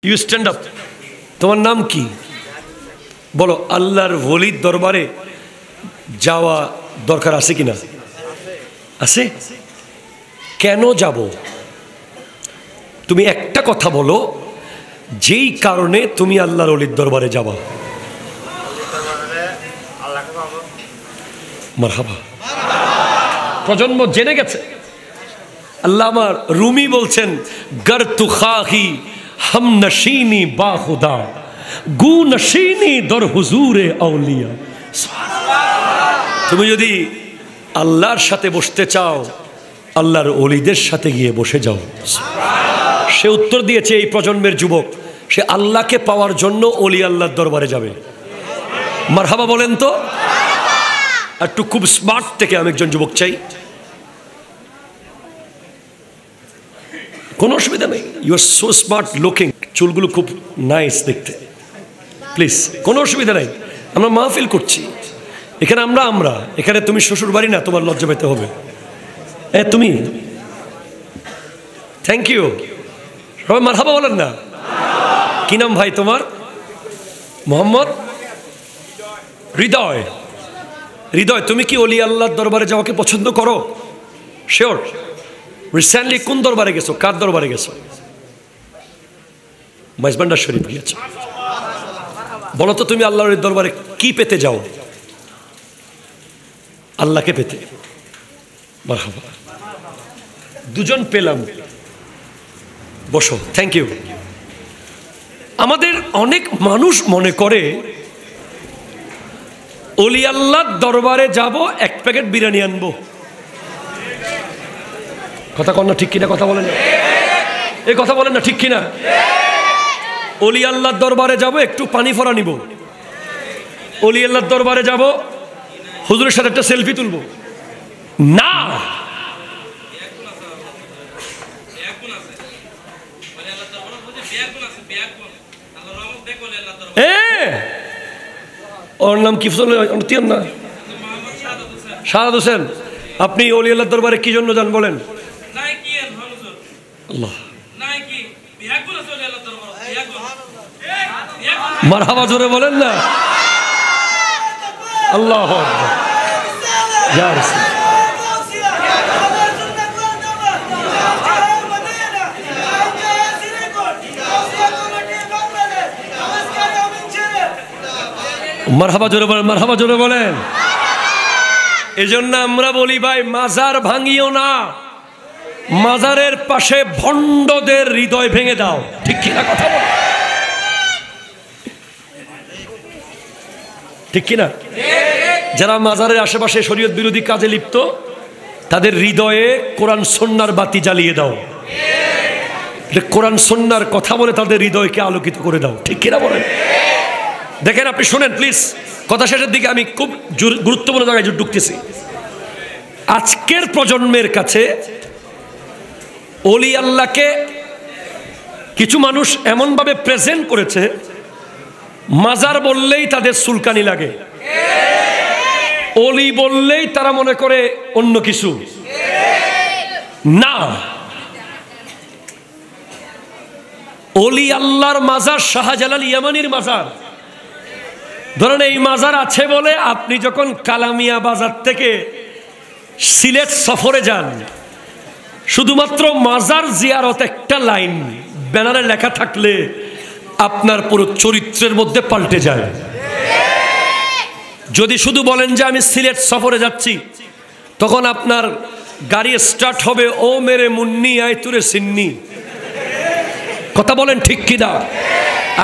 You stand up. তোমার নাম কি? বলো। আল্লাহর ওলির দরবারে যাওয়া দরকার আছে কিনা? আছে। কেন যাব? তুমি একটা কথা বলো, যেই কারণে তুমি আল্লাহর ওলির দরবারে যাবা। মারহাবা। প্রজন্ম জেনে গেছে। আল্লামা রুমি বলছেন, গর তু খাহি হাম নশীনি বা খুদা গু নশীনি দর হুজুরে আউলিয়া। তুমি যদি আল্লাহর সাথে বসতে চাও, আল্লাহর ওলিদের সাথে গিয়ে বসে যাও। সে উত্তর দিয়েছে, এই প্রজন্মের যুবক, সে আল্লাহকে পাওয়ার জন্য ওলি আল্লাহর দরবারে যাবে। মারহাবা বলেন তো। একটু খুব স্মার্ট থেকে আমি একজন যুবক চাই। কোনো অসুবিধা নেই। You are so smart looking. চুলগুলো খুব নাইস দেখতে। প্লিজ, কোনো অসুবিধা নাই। আমরা মাহফিল করছি এখানে। আমরা এখানে তুমি শ্বশুর বাড়ি না, তোমার লজ্জা পেতে হবে। তুমি থ্যাংক ইউ। সবাই মারহাবা বলেন না। কি নাম ভাই তোমার? মোহাম্মদ হৃদয়। হৃদয়, তুমি কি ওলি আল্লাহর দরবারে যাওয়াকে পছন্দ করো? শিওর। রিসেন্টলি কোন দরবারে গেছো? কার দরবারে গেছো? মাইজবান্ডার শরীফ গিয়েছো। বলো তো, তুমি আল্লাহর দরবারে কি পেতে যাও? আল্লাহকে পেতে। মারহাবা। দুজন পেলাম। বসো। Thank you. আমাদের অনেক মানুষ মনে করে ওলি আল্লাহর দরবারে যাব, এক প্যাকেট বিরিয়ানি আনবো। কথা কন না, ঠিক কিনা? কথা বলেন না, এই কথা বলেন না, ঠিক কিনা? ওলি আল্লাহর দরবারে যাব, একটু পানি ফোড়া নিব। ওলি আল্লাহর দরবারে যাব, হুজুরের সাথে একটা সেলফি তুলবো না। ওর নাম কি? না, শাহাদ হোসেন। আপনি ওলি আল্লাহর দরবারে কি জন্য যান বলেন? আল্লাহ মারহাবা জোরে বলেন না। আল্লাহ মারহাবা জোরে বলেন, মারহাবা জোরে বলেন। এজন্য আমরা বলি, ভাই মাজার ভাঙিও না, মাজারের পাশে ভণ্ডদের হৃদয় ভেঙে দাও। ঠিক কিনা? কথা বল, ঠিক কিনা? যারা মাজারের আশেপাশে শরীয়ত বিরোধী কাজে লিপ্ত, তাদের হৃদয়ে কোরআন সুন্নাহর বাতি জ্বালিয়ে দাও। কোরআন সুন্নাহর কথা বলে তাদের হৃদয়কে আলোকিত করে দাও। ঠিক কিনা বলেন? দেখেন, আপনি শোনেন প্লিজ, কথা শেষের দিকে আমি খুব গুরুত্বপূর্ণ জায়গায় ঢুকতেছি। আজকের প্রজন্মের কাছে ওলি আল্লাহকে কিছু মানুষ এমনভাবে প্রেজেন্ট করেছে, মাজার বললেই তাদের চুলকানি লাগে, ওলি বললেই তারা মনে করে অন্য কিছু। না, ওলি আল্লাহর মাজার শাহজালাল ইয়ামানির মাজার। ধরেন এই মাজার আছে বলে আপনি যখন কালামিয়া বাজার থেকে সিলেট সফরে যান, শুধুমাত্র মাজার জিয়ারত একটা লাইন ব্যানারে লেখা থাকলে আপনার পুরো চরিত্রের মধ্যে পাল্টে যায়। যদি শুধু বলেন যে আমি সিলেট সফরে যাচ্ছি, তখন আপনার গাড়ি স্টার্ট হবে ও মেরে মুন্নি আয় তুরে সিন্নি। কথা বলেন ঠিক কিনা?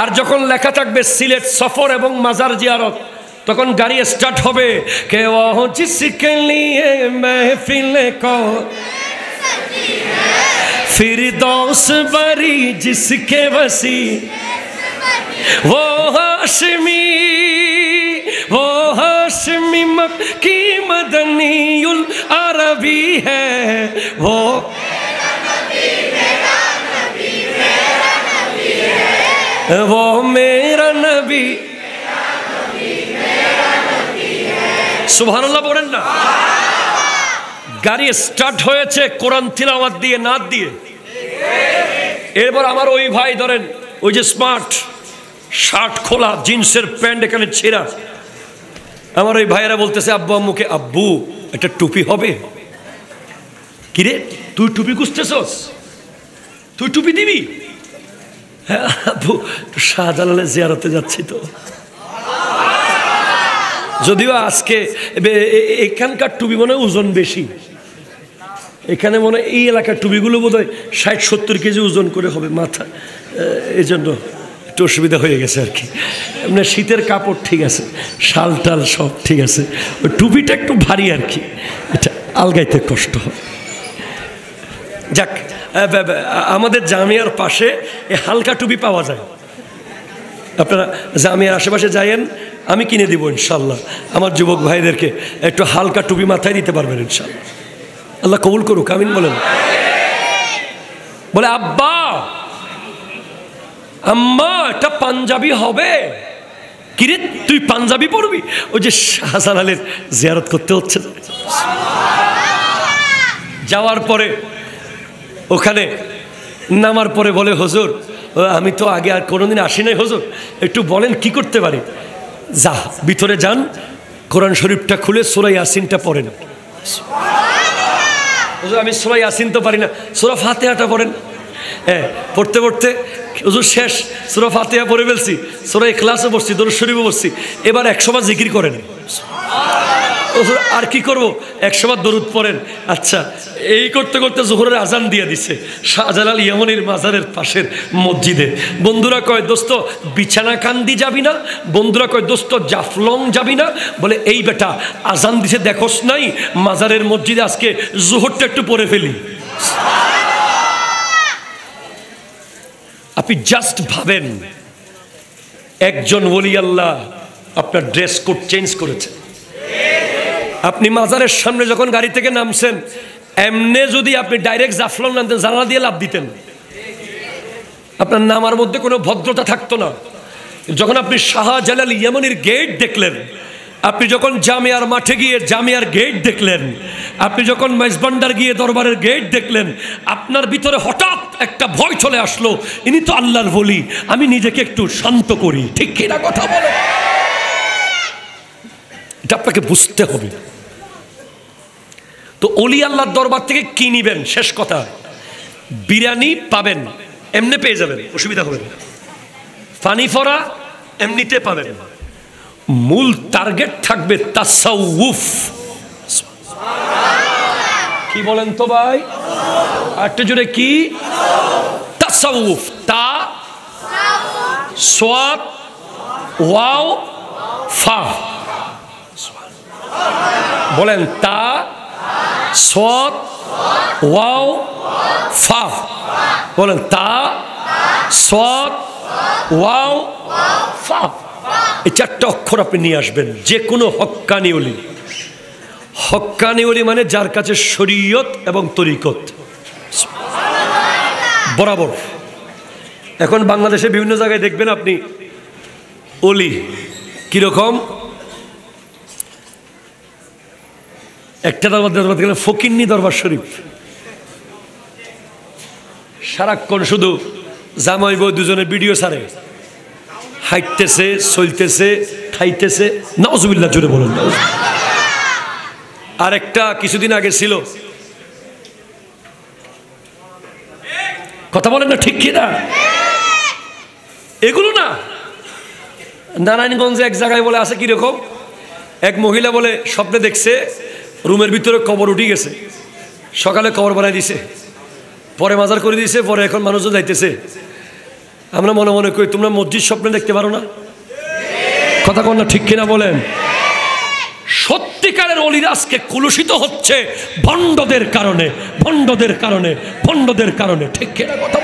আর যখন লেখা থাকবে সিলেট সফর এবং মাজার জিয়ারত, তখন গাড়ি স্টার্ট হবে কে ও জিসকে লিয়ে महफिल को फिरदौस बरी जिसके वसी वो हाशमी मक्की मदनीउल अरबी है वो मेरा नबी। সুবহানাল্লাহ বলেন না। গাড়ি স্টার্ট হয়েছে কোরআন তিলাওয়াত দিয়ে, নাত দিয়ে। এরপর আমার ওই ভাই ধরেন ওই যে স্মার্ট শার্ট খোলা, জিন্সের প্যান্ট এখানে ছেঁড়া। আমার ওই ভাইয়েরা বলতেছে আব্বু আম্মুকে, আব্বু একটা টুপি হবে? কিরে তুই টুপি খুঁজতেছস? তুই টুপি দিবি? হ্যাঁ আব্বু, শাহজালালের জিয়ারতে যাচ্ছি তো। যদিও আজকে এখানকার টুপি মনে হয় ওজন বেশি, এখানে মনে হয় এই এলাকার টুপিগুলো বোধ হয় 60-70 কেজি ওজন করে হবে মাথা, এই জন্য একটু অসুবিধা হয়ে গেছে আর কি। এমনি শীতের কাপড় ঠিক আছে, শাল টাল সব ঠিক আছে, ওই টুপিটা একটু ভারী আর কি, এটা আলগাইতে কষ্ট হয়। যাক, আমাদের জামিয়ার পাশে এই হালকা টুপি পাওয়া যায়, আপনারা জামিয়ার আশেপাশে যাইয়েন, আমি কিনে দিব ইনশাল্লাহ। আমার যুবক ভাইদেরকে একটু হালকা টুপি মাথায় দিতে পারবেন ইনশাল্লাহ। আল্লাহ কবুল করুক, আমিন বলেন। বলে আব্বা আম্মা একটা পাঞ্জাবি হবে? কিরে তুই পাঞ্জাবি পরবি? ওই যে শাহজালালের জিয়ারত করতে হচ্ছে। যাওয়ার পরে ওখানে নামার পরে বলে হুজুর আমি তো আগে আর কোনোদিন আসি নাই হুজুর, একটু বলেন কি করতে পারি? যা ভিতরে যান, কোরআন শরীফটা খুলে সূরা ইয়াসিনটা পড়েন। হুজুর আমি সূরা ইয়াসিন তো পারি না, সূরা ফাতিহাটা পড়েন। হ্যাঁ পড়তে পড়তে হুজুর শেষ, সূরা ফাতিহা পড়ে ফেলছি, সূরা ইখলাসও পড়ছি, দরুদ শরীফও পড়ছি, এবার 100 বার জিকির করেন। হুজুর আর কি করবো? 100 বার দরুদ পড়েন। আচ্ছা, এই করতে করতে জোহরের আজান দিয়ে দিছে শাহজালাল ইয়ামানির মাজারের পাশের মসজিদে। বন্ধুরা কয় দোস্ত বিছানা কান্দি যাবি না? বন্ধুরা কয় দোস্ত জাফলং যাবি না? বলে এই বেটা আজান দিছে দেখোস নাই? মাজারের মসজিদে আজকে জোহরটা একটু পড়ে ফেলি। আপনি জাস্ট ভাবেন, একজন ওলি আল্লাহ আপনার ড্রেস কোড চেঞ্জ করেছে। আপনি মাজারের সামনে যখন গাড়ি থেকে নামছেন, এমনে যদি আপনি ডাইরেক্ট জাফলং নামতেন, জানালা দিয়ে লাফ দিতেন, আপনার নামার মধ্যে কোনো ভদ্রতা থাকতো না। যখন আপনি শাহজালাল ইয়ামানির গেট দেখলেন, আপনি যখন জামিয়ার মাঠে গিয়ে জামিয়ার গেট দেখলেন, আপনি যখন মেজবান্ডার গিয়ে দরবারের গেট দেখলেন, আপনার ভিতরে হঠাৎ একটা ভয় চলে আসলো, ইনি তো আল্লাহর ওলি, আমি নিজেকে একটু শান্ত করি। ঠিক কিনা কথা বলে? এটা আপনাকে বুঝতে হবে। তো ওলি আল্লাহর দরবার থেকে কি নিবেন? শেষ কথা, বিরিয়ানি পাবেন, এমনি পেয়ে যাবেন, অসুবিধা হবে না। পানি ফোড়া এমনিতে পাবেন। মূল টার্গেট থাকবে তাসাউফ। কি বলেন তো ভাই? আরেকটু জোরে কি? তাসাউফ। তা সাদ ওয়াও ফা। বলেন তা সাদ ওয়াও ফা। বলেন তা সাদ ওয়াও ফা। এই 4টা অক্ষর আপনি নিয়ে আসবেন। যে কোনো হক্কানি ওলি, হক্কানি ওলি মানে যার কাছে শরীয়ত এবং তরিকত বরাবর। এখন বাংলাদেশে বিভিন্ন জায়গায় দেখবেন আপনি ওলি কিরকম, একটা দরবার গেলে ফকিন্নি দরবার শরীফ, সারাক্ষণ শুধু জামাই বউ দুজনের ভিডিও ছাড়ে, হাইটতেছে, চলতেছে, খাইতেছে, নাউজুবিল্লাহ জোরে বলেন। আর একটা কিছুদিন আগে ছিল, কথা বলেন না ঠিক কিনা? এগুলো না, নারায়ণগঞ্জে এক জায়গায় বলে আছে কিরকম, এক মহিলা বলে স্বপ্নে দেখছে রুমের ভিতরে কবর উঠে গেছে, সকালে কবর বানাই দিছে, পরে মাজার করে দিয়েছে, পরে এখন মানুষজন যাইতেছে। আমরা মনে মনে করি তোমরা মসজিদ স্বপ্নে দেখতে পারো না? কথা কন না ঠিক কিনা বলেন? সত্যিকারের ওলিরা আজকে কলুষিত হচ্ছে ভণ্ডদের কারণে, ভণ্ডদের কারণে, ভণ্ডদের কারণে। ঠিক কিনা কথা?